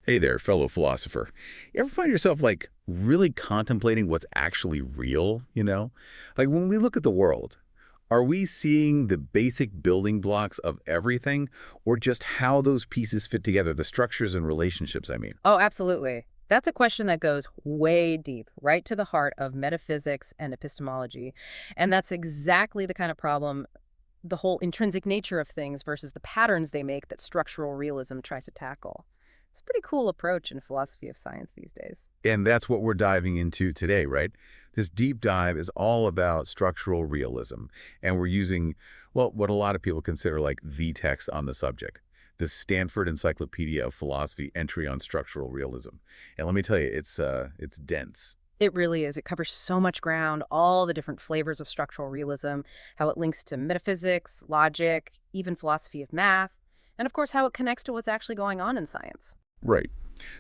Hey there, fellow philosopher. You ever find yourself like really contemplating what's actually real? Like when we look at the world, are we seeing the basic building blocks of everything or just how those pieces fit together, the structures and relationships, I mean? Oh, absolutely. That's a question that goes way deep, right to the heart of metaphysics and epistemology. And that's exactly the kind of problem, the whole intrinsic nature of things versus the patterns they make that structural realism tries to tackle. It's a pretty cool approach in philosophy of science these days. And that's what we're diving into today, right? This deep dive is all about structural realism. And we're using, well, what a lot of people consider like the text on the subject, the Stanford Encyclopedia of Philosophy entry on structural realism. And let me tell you, it's dense. It really is. It covers so much ground, all the different flavors of structural realism, how it links to metaphysics, logic, even philosophy of math, and of course, how it connects to what's actually going on in science. Right.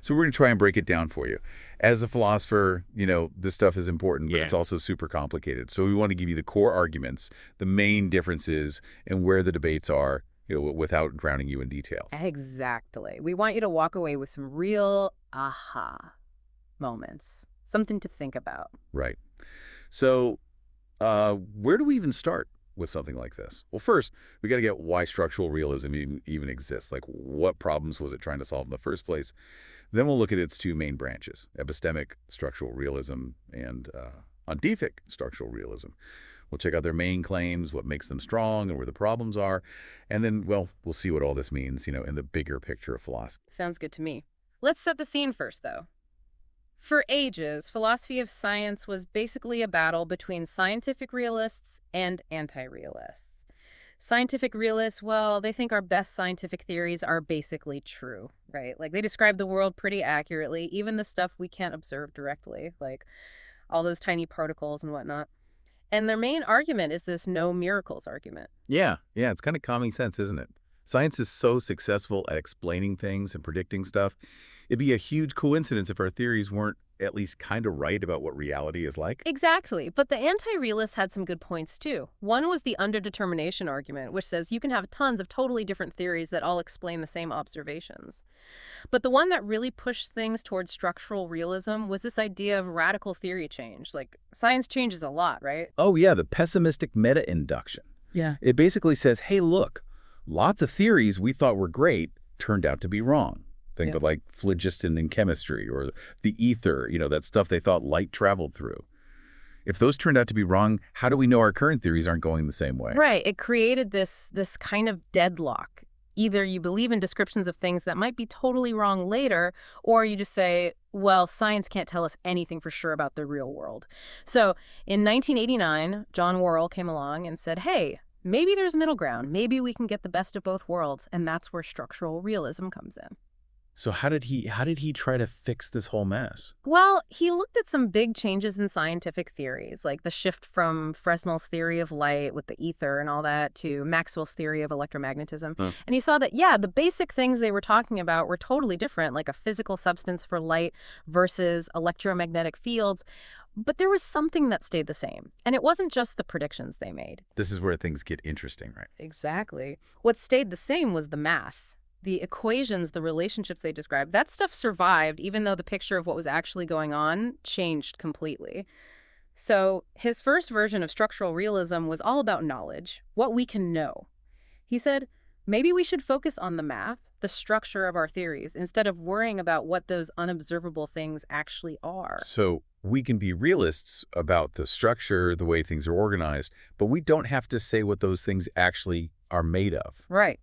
So we're going to try and break it down for you. As a philosopher, this stuff is important, but it's also super complicated. So we want to give you the core arguments, the main differences, and where the debates are, without drowning you in details. Exactly. We want you to walk away with some real aha moments, something to think about. Right. So where do we even start with something like this? Well, first, we got to get why structural realism even exists. Like, what problems was it trying to solve in the first place? Then we'll look at its two main branches, epistemic structural realism and onteific structural realism. We'll check out their main claims, what makes them strong, and where the problems are. And then, well, we'll see what all this means, in the bigger picture of philosophy. Sounds good to me. Let's set the scene first, though. For ages, philosophy of science was basically a battle between scientific realists and anti-realists. Scientific realists, well, they think our best scientific theories are basically true, right? Like they describe the world pretty accurately, even the stuff we can't observe directly, like all those tiny particles and whatnot. And their main argument is this no miracles argument. Yeah, it's kind of common sense, isn't it? Science is so successful at explaining things and predicting stuff. It'd be a huge coincidence if our theories weren't at least kind of right about what reality is like. Exactly, but the anti-realists had some good points too. One was the underdetermination argument, which says you can have tons of totally different theories that all explain the same observations. But the one that really pushed things towards structural realism was this idea of radical theory change. Like, science changes a lot, right? Oh, yeah, the pessimistic meta-induction. Yeah. It basically says, hey, look, lots of theories we thought were great turned out to be wrong. Think of like phlogiston in chemistry or the ether, that stuff they thought light traveled through. If those turned out to be wrong, how do we know our current theories aren't going the same way? Right. It created this kind of deadlock. Either you believe in descriptions of things that might be totally wrong later, or you just say, well, science can't tell us anything for sure about the real world. So in 1989, John Worrell came along and said, hey, maybe there's middle ground. Maybe we can get the best of both worlds. And that's where structural realism comes in. So how did he try to fix this whole mess? Well, he looked at some big changes in scientific theories, like the shift from Fresnel's theory of light with the ether and all that to Maxwell's theory of electromagnetism. Huh. And he saw that, yeah, the basic things they were talking about were totally different, like a physical substance for light versus electromagnetic fields. But there was something that stayed the same. And it wasn't just the predictions they made. This is where things get interesting, right? Exactly. What stayed the same was the math. The equations, the relationships they described, that stuff survived even though the picture of what was actually going on changed completely. So his first version of structural realism was all about knowledge, what we can know. He said, maybe we should focus on the math, the structure of our theories, instead of worrying about what those unobservable things actually are. So we can be realists about the structure, the way things are organized, but we don't have to say what those things actually are made of. Right.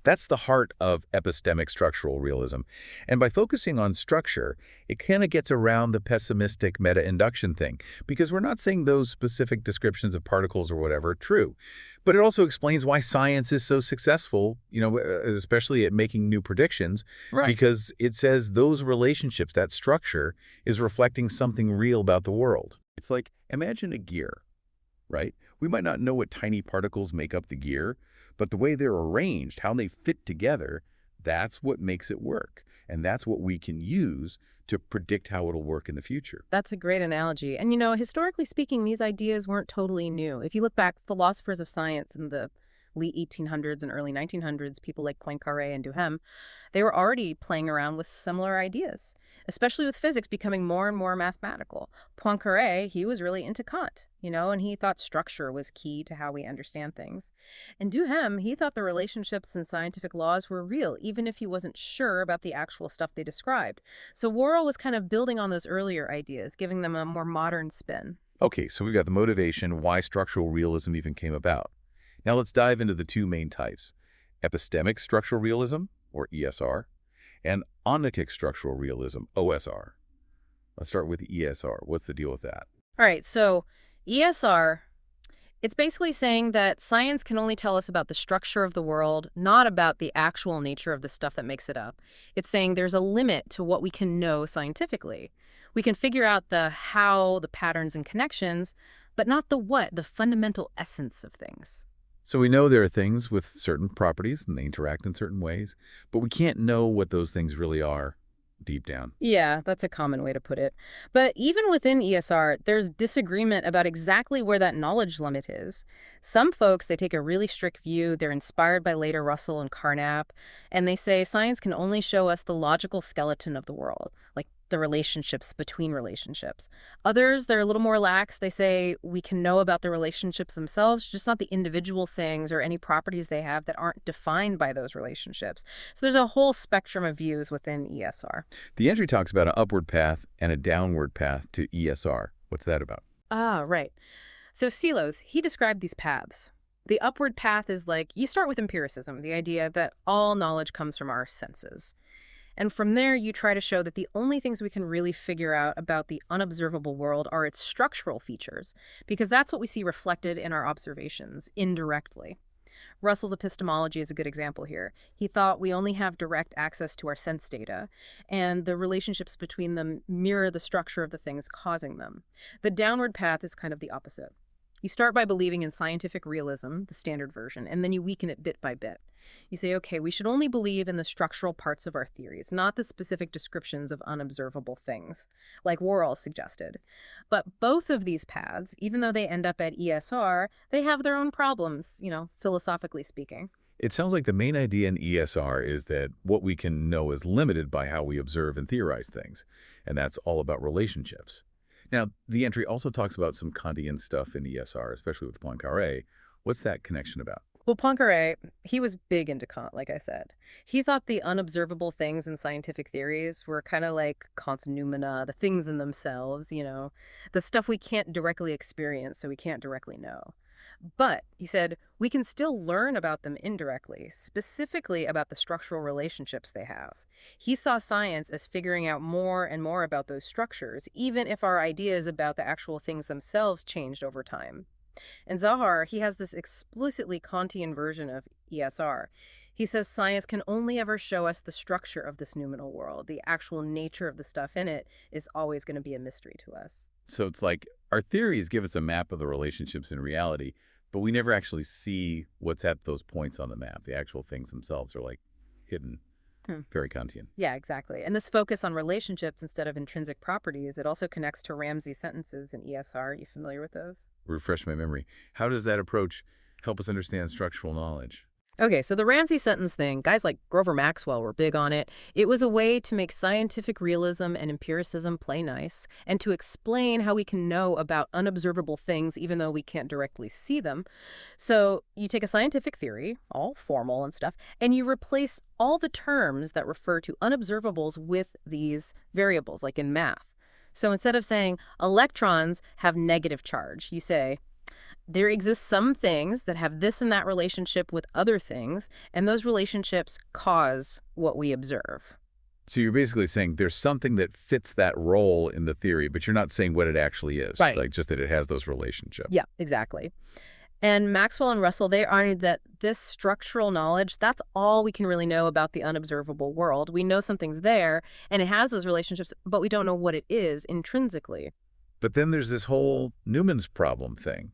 That's the heart of epistemic structural realism. And by focusing on structure, it kind of gets around the pessimistic meta-induction thing, because we're not saying those specific descriptions of particles or whatever are true. But it also explains why science is so successful, especially at making new predictions, because it says those relationships, that structure, is reflecting something real about the world. It's like, imagine a gear, right? We might not know what tiny particles make up the gear, but the way they're arranged, how they fit together, that's what makes it work. And that's what we can use to predict how it'll work in the future. That's a great analogy. And, historically speaking, these ideas weren't totally new. If you look back, philosophers of science in the late 1800s and early 1900s, people like Poincaré and Duhem, they were already playing around with similar ideas, especially with physics becoming more and more mathematical. Poincaré, he was really into Kant, and he thought structure was key to how we understand things. And Duhem, he thought the relationships and scientific laws were real, even if he wasn't sure about the actual stuff they described. So Worrell was kind of building on those earlier ideas, giving them a more modern spin. Okay, so we've got the motivation, why structural realism even came about. Now let's dive into the two main types, epistemic structural realism, or ESR, and onychic structural realism, OSR. Let's start with ESR. What's the deal with that? All right, so ESR, it's basically saying that science can only tell us about the structure of the world, not about the actual nature of the stuff that makes it up. It's saying there's a limit to what we can know scientifically. We can figure out the how, the patterns and connections, but not the what, the fundamental essence of things. So we know there are things with certain properties and they interact in certain ways, but we can't know what those things really are deep down. Yeah, that's a common way to put it. But even within ESR, there's disagreement about exactly where that knowledge limit is. Some folks, they take a really strict view. They're inspired by later Russell and Carnap, and they say science can only show us the logical skeleton of the world, like the relationships between relationships. Others, they're a little more lax. They say we can know about the relationships themselves, just not the individual things or any properties they have that aren't defined by those relationships. So there's a whole spectrum of views within ESR. The entry talks about an upward path and a downward path to ESR. What's that about? Ah, right. So Seelos, he described these paths. The upward path is like, you start with empiricism, the idea that all knowledge comes from our senses. And from there, you try to show that the only things we can really figure out about the unobservable world are its structural features, because that's what we see reflected in our observations, indirectly. Russell's epistemology is a good example here. He thought we only have direct access to our sense data, and the relationships between them mirror the structure of the things causing them. The downward path is kind of the opposite. You start by believing in scientific realism, the standard version, and then you weaken it bit by bit. You say, okay, we should only believe in the structural parts of our theories, not the specific descriptions of unobservable things, like Worrell suggested. But both of these paths, even though they end up at ESR, they have their own problems, philosophically speaking. It sounds like the main idea in ESR is that what we can know is limited by how we observe and theorize things, and that's all about relationships. Now, the entry also talks about some Kantian stuff in ESR, especially with Poincaré. What's that connection about? Well, Poincaré, he was big into Kant, like I said. He thought the unobservable things in scientific theories were kind of like Kant's noumena, the things in themselves, the stuff we can't directly experience, so we can't directly know. But, he said, we can still learn about them indirectly, specifically about the structural relationships they have. He saw science as figuring out more and more about those structures, even if our ideas about the actual things themselves changed over time. And Zahar, he has this explicitly Kantian version of ESR. He says science can only ever show us the structure of this noumenal world. The actual nature of the stuff in it is always going to be a mystery to us. So it's like our theories give us a map of the relationships in reality, but we never actually see what's at those points on the map. The actual things themselves are like hidden. Very Kantian. Yeah, exactly. And this focus on relationships instead of intrinsic properties, it also connects to Ramsey's sentences in ESR. Are you familiar with those? Refresh my memory. How does that approach help us understand structural knowledge? Okay, so the Ramsey sentence thing, guys like Grover Maxwell were big on it. It was a way to make scientific realism and empiricism play nice and to explain how we can know about unobservable things even though we can't directly see them. So you take a scientific theory, all formal and stuff, and you replace all the terms that refer to unobservables with these variables, like in math. So instead of saying electrons have negative charge, you say there exist some things that have this and that relationship with other things, and those relationships cause what we observe. So you're basically saying there's something that fits that role in the theory, but you're not saying what it actually is. Right. Like just that it has those relationships. Yeah, exactly. And Maxwell and Russell, they argued that this structural knowledge, that's all we can really know about the unobservable world. We know something's there, and it has those relationships, but we don't know what it is intrinsically. But then there's this whole Newman's problem thing.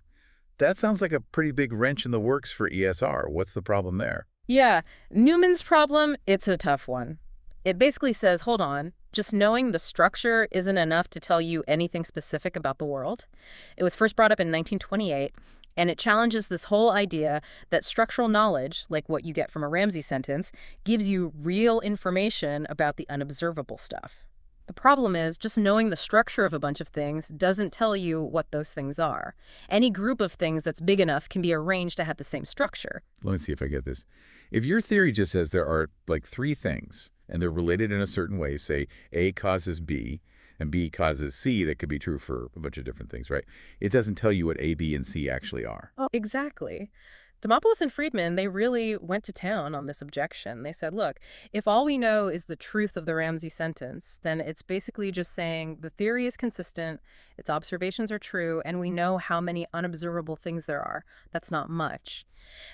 That sounds like a pretty big wrench in the works for ESR. What's the problem there? Yeah, Newman's problem, it's a tough one. It basically says, hold on, just knowing the structure isn't enough to tell you anything specific about the world. It was first brought up in 1928, And it challenges this whole idea that structural knowledge, like what you get from a Ramsey sentence, gives you real information about the unobservable stuff. The problem is, just knowing the structure of a bunch of things doesn't tell you what those things are. Any group of things that's big enough can be arranged to have the same structure. Let me see if I get this. If your theory just says there are like three things, and they're related in a certain way, say A causes B, and B causes C, that could be true for a bunch of different things, right? It doesn't tell you what A, B, and C actually are. Oh, exactly. Demopoulos and Friedman, they really went to town on this objection. They said, look, if all we know is the truth of the Ramsey sentence, then it's basically just saying the theory is consistent, its observations are true, and we know how many unobservable things there are. That's not much.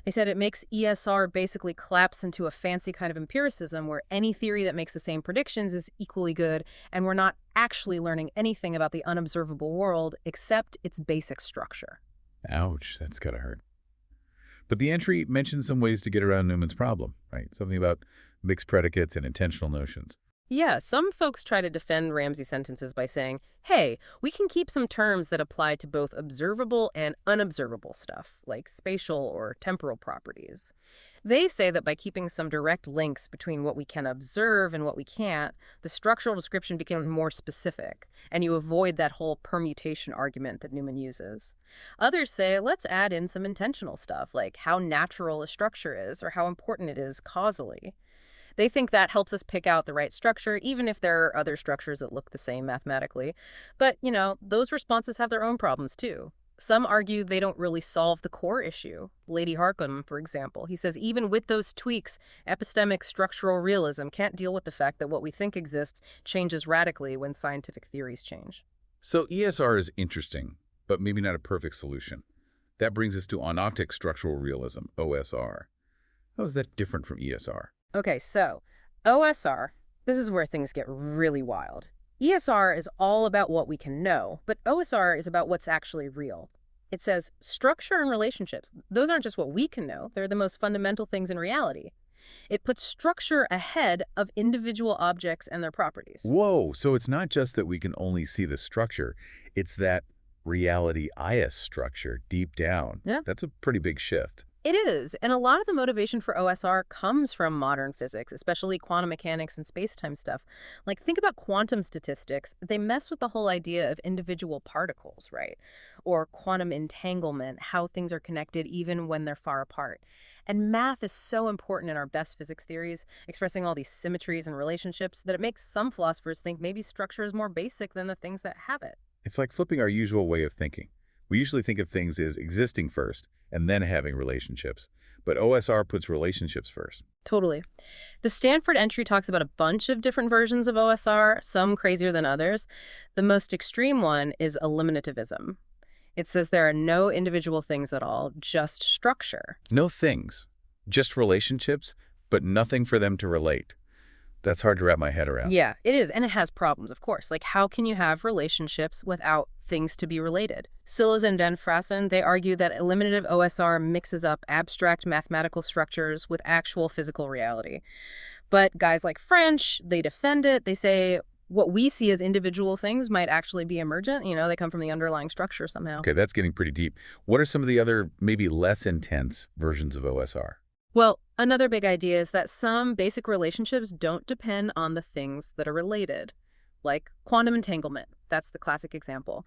They said it makes ESR basically collapse into a fancy kind of empiricism where any theory that makes the same predictions is equally good, and we're not actually learning anything about the unobservable world except its basic structure. Ouch, that's gotta hurt. But the entry mentions some ways to get around Newman's problem, right? Something about mixed predicates and intentional notions. Yeah, some folks try to defend Ramsey sentences by saying, hey, we can keep some terms that apply to both observable and unobservable stuff, like spatial or temporal properties. They say that by keeping some direct links between what we can observe and what we can't, the structural description becomes more specific, and you avoid that whole permutation argument that Newman uses. Others say, let's add in some intentional stuff, like how natural a structure is or how important it is causally. They think that helps us pick out the right structure, even if there are other structures that look the same mathematically. But, those responses have their own problems, too. Some argue they don't really solve the core issue. Lady Harcum, for example, he says even with those tweaks, epistemic structural realism can't deal with the fact that what we think exists changes radically when scientific theories change. So ESR is interesting, but maybe not a perfect solution. That brings us to onoctic structural realism, OSR. How is that different from ESR? Okay, so OSR, this is where things get really wild. ESR is all about what we can know, but OSR is about what's actually real. It says structure and relationships, those aren't just what we can know, they're the most fundamental things in reality. It puts structure ahead of individual objects and their properties. Whoa, so it's not just that we can only see the structure, it's that reality-ias structure deep down. Yeah. That's a pretty big shift. It is, and a lot of the motivation for OSR comes from modern physics, especially quantum mechanics and space-time stuff. Like, think about quantum statistics. They mess with the whole idea of individual particles, right? Or quantum entanglement, how things are connected even when they're far apart. And math is so important in our best physics theories, expressing all these symmetries and relationships, that it makes some philosophers think maybe structure is more basic than the things that have it. It's like flipping our usual way of thinking. We usually think of things as existing first and then having relationships, but OSR puts relationships first. Totally. The Stanford entry talks about a bunch of different versions of OSR, some crazier than others. The most extreme one is eliminativism. It says there are no individual things at all, just structure. No things, just relationships, but nothing for them to relate. That's hard to wrap my head around. Yeah, it is, and it has problems, of course. Like, how can you have relationships without things to be related? Sillos and Van Frassen, they argue that eliminative OSR mixes up abstract mathematical structures with actual physical reality. But guys like French, they defend it. They say what we see as individual things might actually be emergent. They come from the underlying structure somehow. Okay, that's getting pretty deep. What are some of the other, maybe less intense versions of OSR? Well, another big idea is that some basic relationships don't depend on the things that are related, like quantum entanglement. That's the classic example.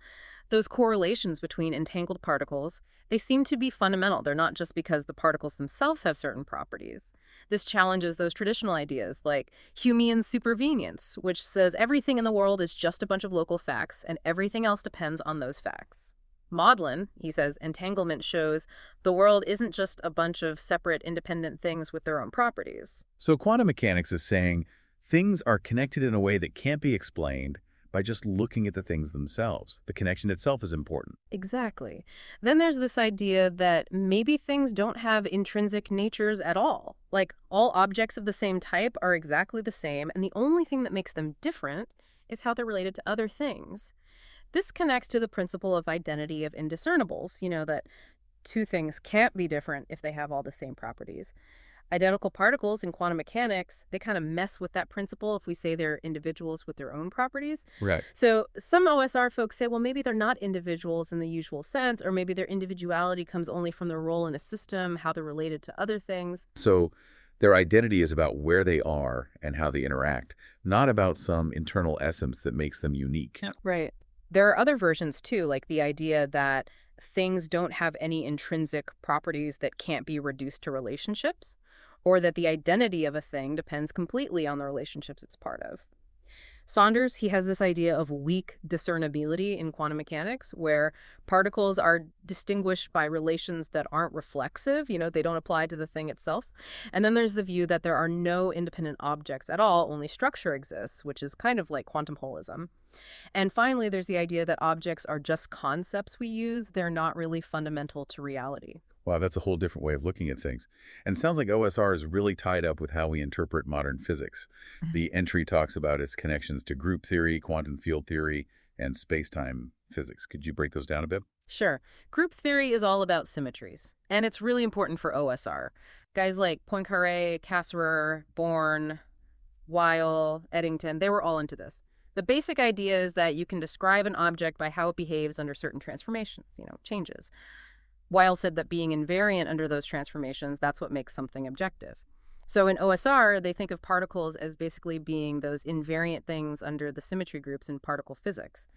Those correlations between entangled particles, they seem to be fundamental. They're not just because the particles themselves have certain properties. This challenges those traditional ideas like Humean supervenience, which says everything in the world is just a bunch of local facts and everything else depends on those facts. Maudlin, he says, entanglement shows the world isn't just a bunch of separate independent things with their own properties. So quantum mechanics is saying things are connected in a way that can't be explained by just looking at the things themselves. The connection itself is important. Exactly. Then there's this idea that maybe things don't have intrinsic natures at all. Like, all objects of the same type are exactly the same, and the only thing that makes them different is how they're related to other things. This connects to the principle of identity of indiscernibles, that two things can't be different if they have all the same properties. Identical particles in quantum mechanics, they kind of mess with that principle if we say they're individuals with their own properties. Right. So some OSR folks say, well, maybe they're not individuals in the usual sense, or maybe their individuality comes only from their role in a system, how they're related to other things. So their identity is about where they are and how they interact, not about some internal essence that makes them unique. Yeah. Right. There are other versions too, like the idea that things don't have any intrinsic properties that can't be reduced to relationships, or that the identity of a thing depends completely on the relationships it's part of. Saunders, he has this idea of weak discernibility in quantum mechanics, where particles are distinguished by relations that aren't reflexive, they don't apply to the thing itself. And then there's the view that there are no independent objects at all, only structure exists, which is kind of like quantum holism. And finally, there's the idea that objects are just concepts we use. They're not really fundamental to reality. Wow, that's a whole different way of looking at things. And it sounds like OSR is really tied up with how we interpret modern physics. The entry talks about its connections to group theory, quantum field theory, and space-time physics. Could you break those down a bit? Sure. Group theory is all about symmetries, and it's really important for OSR. Guys like Poincaré, Cassirer, Born, Weil, Eddington, they were all into this. The basic idea is that you can describe an object by how it behaves under certain transformations, changes. Weil said that being invariant under those transformations, that's what makes something objective. So in OSR, they think of particles as basically being those invariant things under the symmetry groups in particle physics.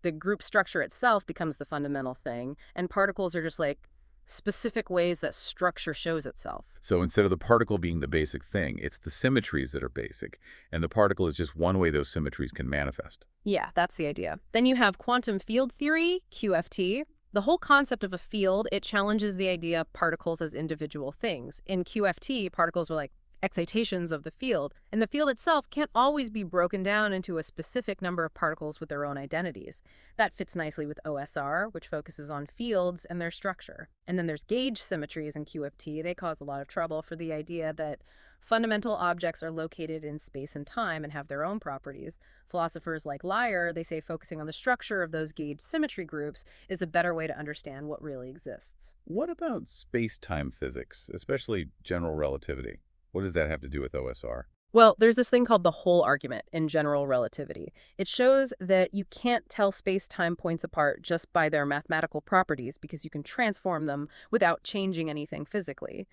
The group structure itself becomes the fundamental thing, and particles are just like specific ways that structure shows itself. So instead of the particle being the basic thing, it's the symmetries that are basic, and the particle is just one way those symmetries can manifest. Yeah, that's the idea. Then you have quantum field theory, QFT. The whole concept of a field, it challenges the idea of particles as individual things. In QFT, particles are like excitations of the field, and the field itself can't always be broken down into a specific number of particles with their own identities. That fits nicely with OSR, which focuses on fields and their structure. And then there's gauge symmetries in QFT. They cause a lot of trouble for the idea that fundamental objects are located in space and time and have their own properties. Philosophers like Lyell, they say focusing on the structure of those gauge symmetry groups is a better way to understand what really exists. What about space-time physics, especially general relativity? What does that have to do with OSR? Well, there's this thing called the whole argument in general relativity. It shows that you can't tell space-time points apart just by their mathematical properties because you can transform them without changing anything physically.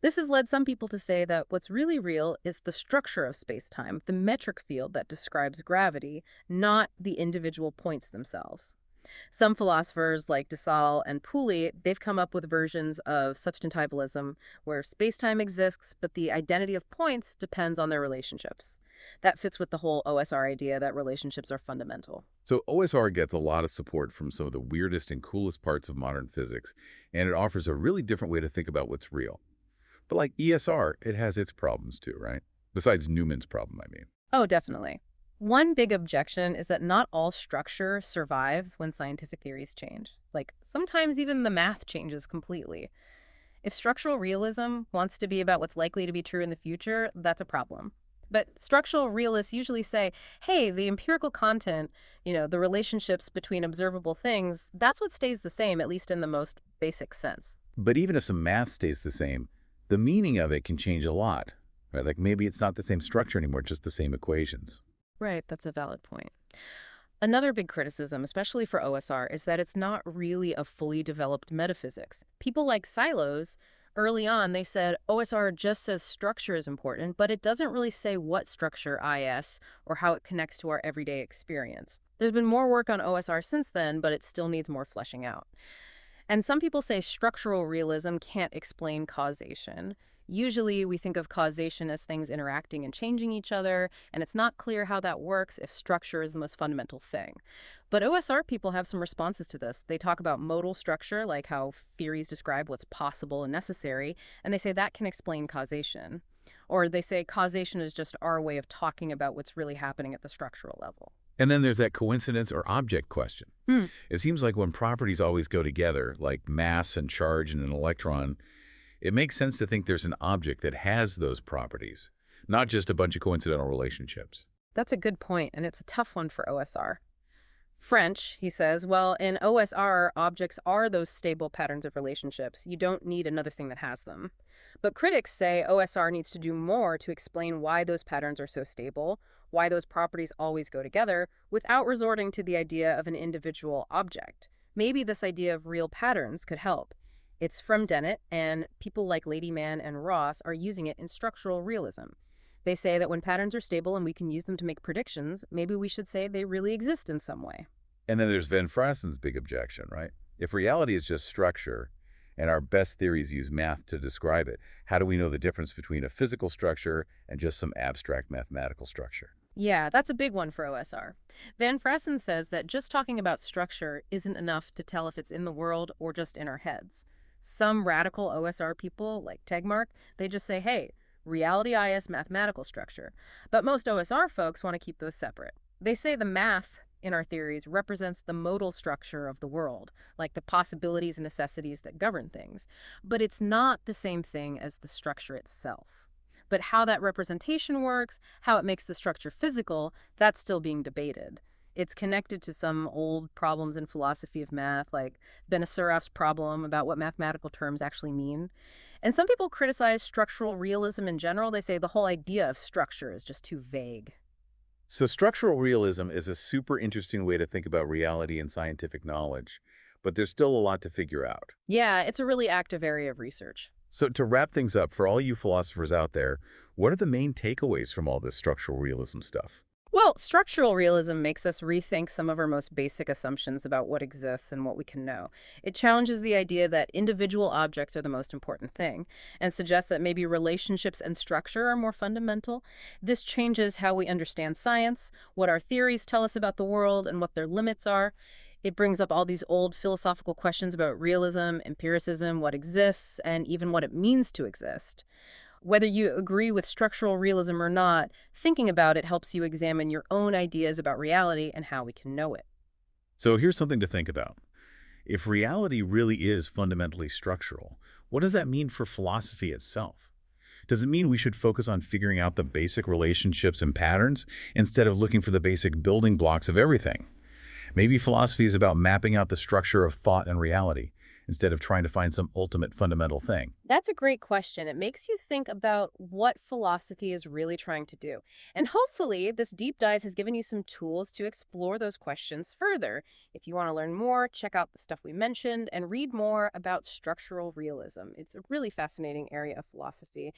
This has led some people to say that what's really real is the structure of space-time, the metric field that describes gravity, not the individual points themselves. Some philosophers like de Salle and Pooley, they've come up with versions of substantivalism where space-time exists, but the identity of points depends on their relationships. That fits with the whole OSR idea that relationships are fundamental. So OSR gets a lot of support from some of the weirdest and coolest parts of modern physics, and it offers a really different way to think about what's real. But like ESR, it has its problems too, right? Besides Newman's problem, I mean. Oh, definitely. One big objection is that not all structure survives when scientific theories change. Like, sometimes even the math changes completely. If structural realism wants to be about what's likely to be true in the future, that's a problem. But structural realists usually say, hey, the empirical content, the relationships between observable things, that's what stays the same, at least in the most basic sense. But even if some math stays the same, the meaning of it can change a lot, right? Like maybe it's not the same structure anymore, just the same equations. Right, that's a valid point. Another big criticism, especially for OSR, is that it's not really a fully developed metaphysics. People like Silos, early on, they said OSR just says structure is important, but it doesn't really say what structure IS or how it connects to our everyday experience. There's been more work on OSR since then, but it still needs more fleshing out. And some people say structural realism can't explain causation. Usually we think of causation as things interacting and changing each other, and it's not clear how that works if structure is the most fundamental thing. But OSR people have some responses to this. They talk about modal structure, like how theories describe what's possible and necessary, and they say that can explain causation. Or they say causation is just our way of talking about what's really happening at the structural level. And then there's that coincidence or object question. It seems like when properties always go together, like mass and charge and an electron, it makes sense to think there's an object that has those properties, not just a bunch of coincidental relationships. That's a good point, and it's a tough one for OSR. French, he says, well, in OSR, objects are those stable patterns of relationships. You don't need another thing that has them. But critics say OSR needs to do more to explain why those patterns are so stable, why those properties always go together, without resorting to the idea of an individual object. Maybe this idea of real patterns could help. It's from Dennett, and people like Ladyman and Ross are using it in structural realism. They say that when patterns are stable and we can use them to make predictions, maybe we should say they really exist in some way. And then there's Van Frassen's big objection, right? If reality is just structure, and our best theories use math to describe it, how do we know the difference between a physical structure and just some abstract mathematical structure? Yeah, that's a big one for OSR. Van Frassen says that just talking about structure isn't enough to tell if it's in the world or just in our heads. Some radical OSR people, like Tegmark, they just say, hey, reality is mathematical structure. But most OSR folks want to keep those separate. They say the math in our theories represents the modal structure of the world, like the possibilities and necessities that govern things. But it's not the same thing as the structure itself. But how that representation works, how it makes the structure physical, that's still being debated. It's connected to some old problems in philosophy of math, like Benacerraf's problem about what mathematical terms actually mean. And some people criticize structural realism in general. They say the whole idea of structure is just too vague. So structural realism is a super interesting way to think about reality and scientific knowledge, but there's still a lot to figure out. Yeah, it's a really active area of research. So to wrap things up, for all you philosophers out there, what are the main takeaways from all this structural realism stuff? Well, structural realism makes us rethink some of our most basic assumptions about what exists and what we can know. It challenges the idea that individual objects are the most important thing and suggests that maybe relationships and structure are more fundamental. This changes how we understand science, what our theories tell us about the world, and what their limits are. It brings up all these old philosophical questions about realism, empiricism, what exists, and even what it means to exist. Whether you agree with structural realism or not, thinking about it helps you examine your own ideas about reality and how we can know it. So here's something to think about. If reality really is fundamentally structural, what does that mean for philosophy itself? Does it mean we should focus on figuring out the basic relationships and patterns instead of looking for the basic building blocks of everything? Maybe philosophy is about mapping out the structure of thought and reality instead of trying to find some ultimate fundamental thing. That's a great question. It makes you think about what philosophy is really trying to do. And hopefully, this deep dive has given you some tools to explore those questions further. If you want to learn more, check out the stuff we mentioned and read more about structural realism. It's a really fascinating area of philosophy.